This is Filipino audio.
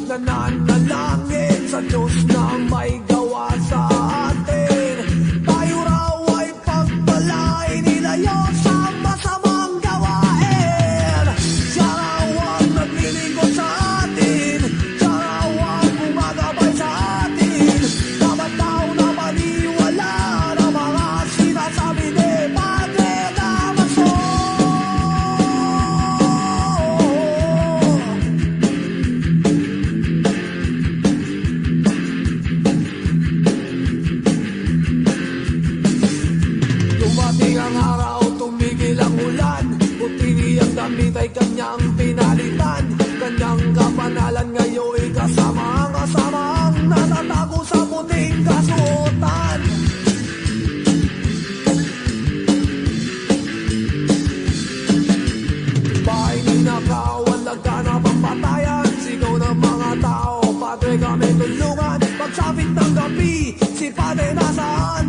nananalangin sa Diyos na may gawa sa atin. Tayo raw ay pagpalain, nilayo sa masamang gawain. Siya raw ang naglilingkod sa atin, siya raw ang gumagabay sa atin. Dapat daw na maniwala na mga sinasabi ni Padre Damaso. Dumating ang araw, tumigil ang ulan, puti ang damit ay kanyang pinalitan. Kanyang kapanalan ngayon kasama ang natatago sa puting kasuotan. Bahay ninakaw, ang laganap ang patayan. Sigaw ng mga tao, Padre kami tulungan. Pagsapit ng gabi, si Padre nasaan?